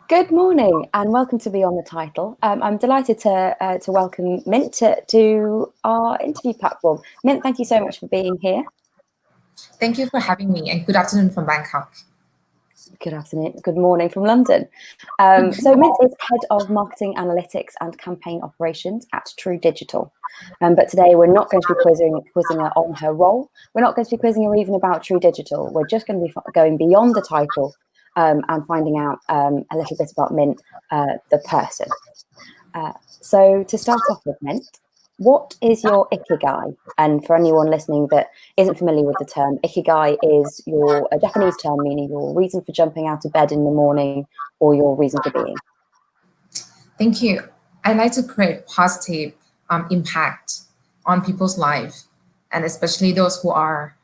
Good morning and welcome to Beyond the Title. I'm delighted to welcome Mint to our interview platform. Mint, thank you so much for being here. Thank you for having me, and good afternoon from Bangkok. Good afternoon, good morning from London. So Mint is Head of Marketing Analytics and Campaign Operations at True Digital. But today we're not going to be quizzing her on her role. We're not going to be quizzing her even about True Digital. We're just going to be going beyond the title and finding out a little bit about Mint, the person. So to start off with, Mint, what is your Ikigai? And for anyone listening that isn't familiar with the term, Ikigai is a Japanese term meaning your reason for jumping out of bed in the morning or your reason for being. Thank you. I like to create positive impact on people's life, and especially those who are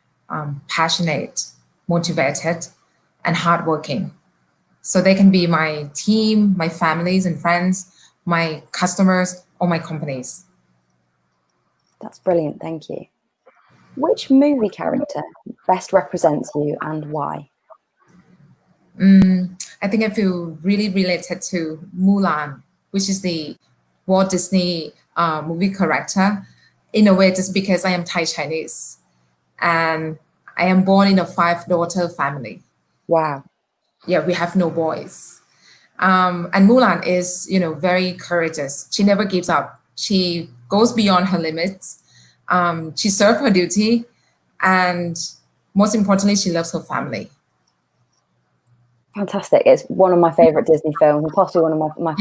passionate, motivated, and hardworking. So they can be my team, my families and friends, my customers, or my companies. That's brilliant, thank you. Which movie character best represents you and why? I think I feel really related to Mulan, which is the Walt Disney movie character, in a way just because I am Thai Chinese and I am born in a 5-daughter family. Wow. Yeah, we have no boys. And Mulan is, very courageous. She never gives up. She goes beyond her limits. She serves her duty, and most importantly, she loves her family. Fantastic. It's one of my favorite Disney films, and possibly one of my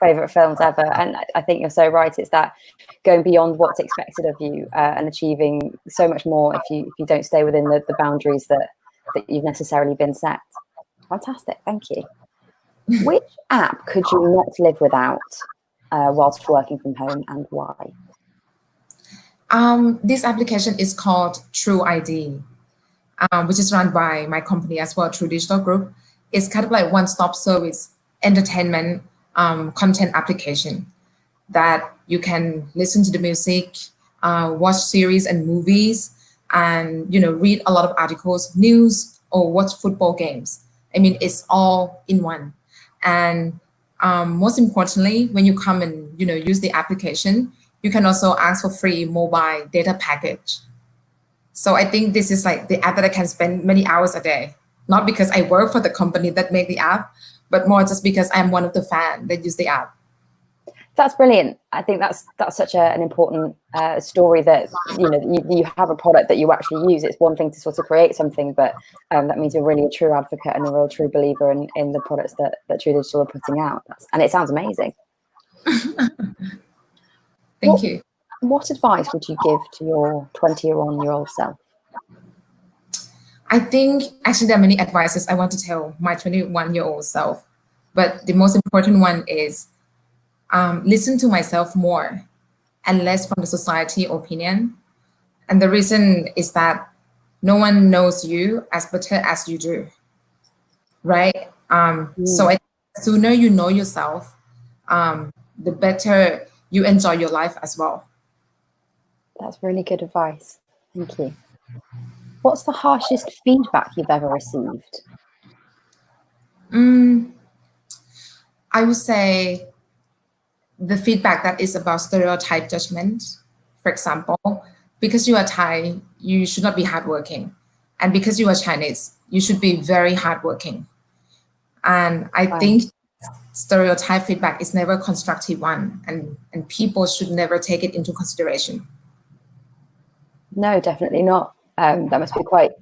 favorite films ever. And I think you're so right. It's that going beyond what's expected of you and achieving so much more if you don't stay within the boundaries that you've necessarily been set. Fantastic. Thank you. Which app could you not live without whilst working from home, and why? This application is called True ID, which is run by my company as well, True Digital Group. It's kind of like one-stop service entertainment content application that you can listen to the music, watch series and movies, and read a lot of articles, news, or watch football games. I mean, it's all in one. And most importantly, when you come and use the application, you can also ask for free mobile data package. So I think this is like the app that I can spend many hours a day, not because I work for the company that made the app, but more just because I'm one of the fans that use the app. That's brilliant. I think that's such an important story that you have a product that you actually use. It's one thing to sort of create something, but that means you're really a true advocate and a real true believer in the products that True Digital are putting out. And it sounds amazing. Thank you. What advice would you give to your 21-year-old self? I think actually there are many advices I want to tell my 21-year-old self, but the most important one is listen to myself more and less from the society opinion. And the reason is that no one knows you as better as you do, right? So the sooner you know yourself, the better you enjoy your life as well. That's really good advice. Thank you. What's the harshest feedback you've ever received? I would say the feedback that is about stereotype judgment. For example, because you are Thai, you should not be hardworking. And because you are Chinese, you should be very hardworking. And I think stereotype feedback is never a constructive one, and people should never take it into consideration. No, definitely not. That must be quite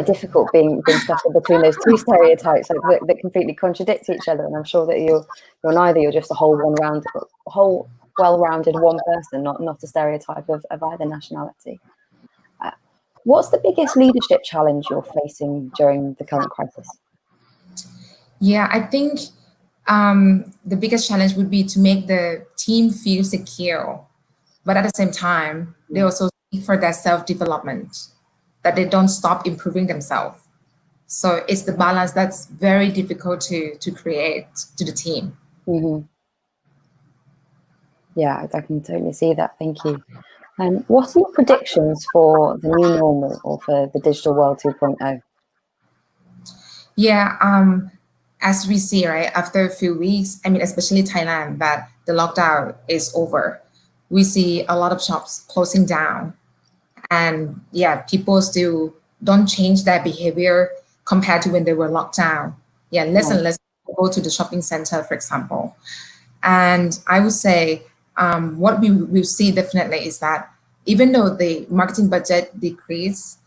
difficult being stuck in between those two stereotypes that completely contradict each other. And I'm sure that you're neither. You're just a whole well-rounded one person, not a stereotype of either nationality. What's the biggest leadership challenge you're facing during the current crisis? Yeah, I think the biggest challenge would be to make the team feel secure, but at the same time, they also seek for that self-development, that they don't stop improving themselves. So it's the balance that's very difficult to create to the team. Mm-hmm. Yeah, I can totally see that. Thank you. What are your predictions for the new normal or for the digital world 2.0? Yeah, as we see, right, after a few weeks, I mean, especially Thailand, that the lockdown is over, we see a lot of shops closing down. And yeah, people still don't change their behavior compared to when they were locked down. Yeah, less and less go to the shopping center, for example. And I would say what we will see definitely is that even though the marketing budget decreased,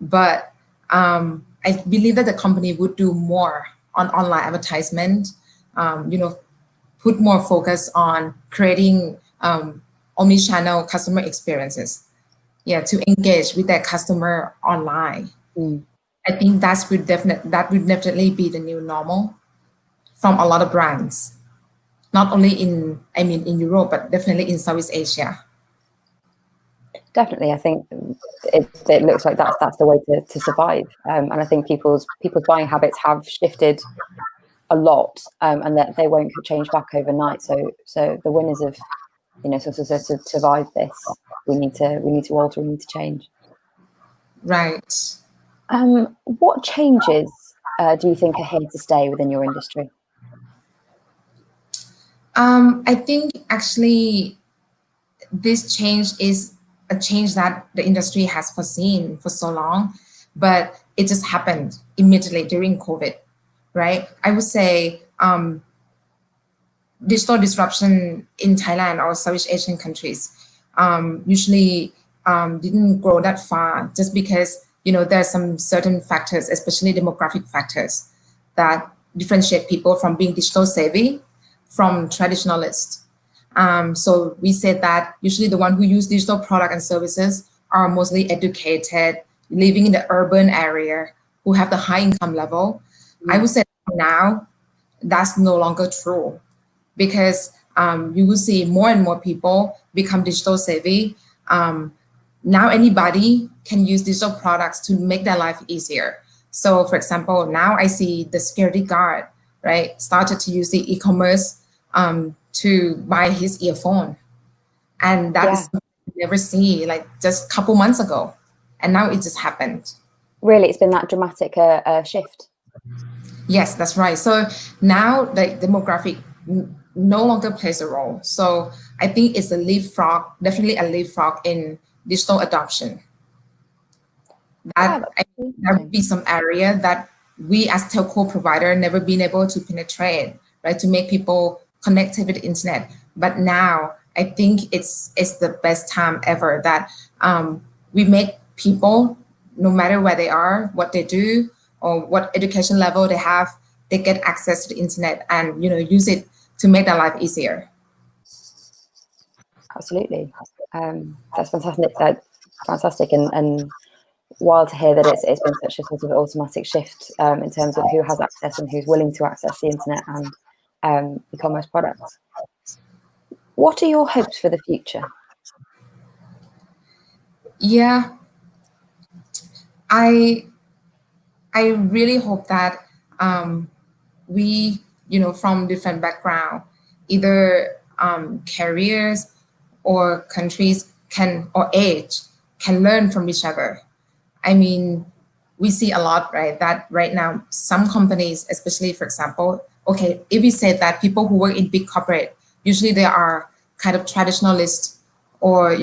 but I believe that the company would do more on online advertisement, put more focus on creating omni-channel customer experiences, to engage with their customer online. I think that would definitely be the new normal from a lot of brands, not only in Europe, but definitely in Southeast Asia. Definitely, I think it looks like that's the way to survive, and I think people's buying habits have shifted a lot, and that they won't change back overnight. So the winners of to survive this, we need to alter, we need to change. Right. What changes do you think are here to stay within your industry? I think actually this change is a change that the industry has foreseen for so long, but it just happened immediately during COVID, right? I would say digital disruption in Thailand or Southeast Asian countries usually didn't grow that far, just because there are some certain factors, especially demographic factors, that differentiate people from being digital savvy from traditionalists. So we said that usually the one who use digital product and services are mostly educated, living in the urban area, who have the high income level. I would say now that's no longer true, because you will see more and more people become digital savvy. Now anybody can use digital products to make their life easier. So for example, now I see the security guard, right, started to use the e-commerce to buy his earphone. And that is something you never see, like just a couple months ago. And now it just happened. Really, it's been that dramatic shift. Yes, that's right. So now the demographic no longer plays a role. So I think it's a leapfrog, definitely a leapfrog in digital adoption. That would be some area that we as telco provider never been able to penetrate, right, to make people connected with the internet. But now I think it's the best time ever that we make people, no matter where they are, what they do, or what education level they have, they get access to the internet and use it to make their life easier. Absolutely, that's fantastic. Fantastic, and wild to hear that it's been such a sort of automatic shift in terms of who has access and who's willing to access the internet and e-commerce products. What are your hopes for the future? Yeah, I really hope that we, from different background, either careers or countries or age, can learn from each other. I mean, we see a lot, right, that right now some companies, especially, for example, okay, if we say that people who work in big corporate, usually they are kind of traditionalists or,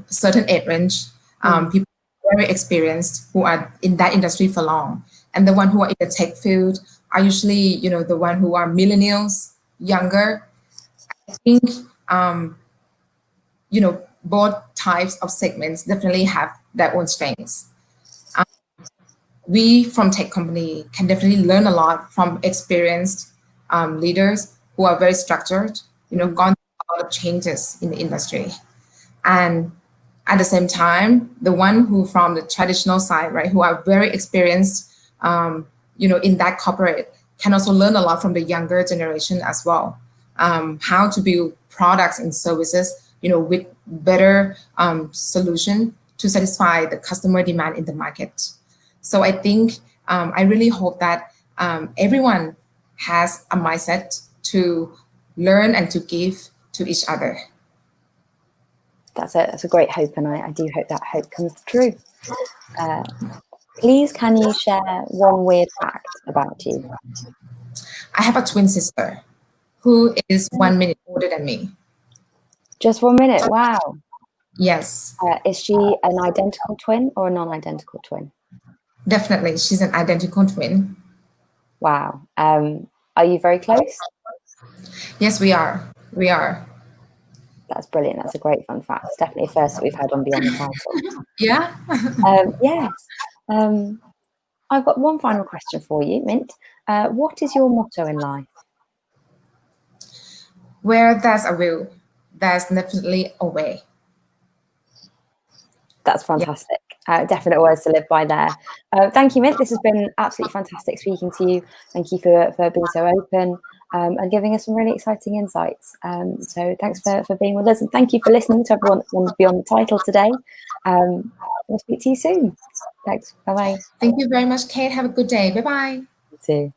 certain age range, people very experienced who are in that industry for long. And the one who are in the tech field are usually, the one who are millennials, younger. I think, both types of segments definitely have their own strengths. We from tech company can definitely learn a lot from experienced leaders who are very structured, gone through a lot of changes in the industry. And at the same time, the one who from the traditional side, right, who are very experienced, in that corporate, can also learn a lot from the younger generation as well. How to build products and services, with better solution to satisfy the customer demand in the market. So I think I really hope that everyone has a mindset to learn and to give to each other. That's a great hope, and I do hope that hope comes true. Please, can you share one weird fact about you? I have a twin sister who is 1 minute older than me. Just 1 minute. Wow. Yes, Is she an identical twin or a non-identical twin? definitely. She's an identical twin. Wow. Are you very close? Yes, we are. We are. That's brilliant. That's a great fun fact. It's definitely a first that we've had on Beyond the Title. Yeah. Yes. I've got one final question for you, Mint. What is your motto in life? Where there's a will, there's definitely a way. That's fantastic. Definite words to live by there. Thank you, Mint. This has been absolutely fantastic speaking to you. Thank you for being so open and giving us some really exciting insights. So thanks for being with us, and thank you for listening to everyone on Beyond the Title today. We'll speak to you soon. Thanks. Bye-bye. Thank you very much, Kate. Have a good day. Bye-bye. You too.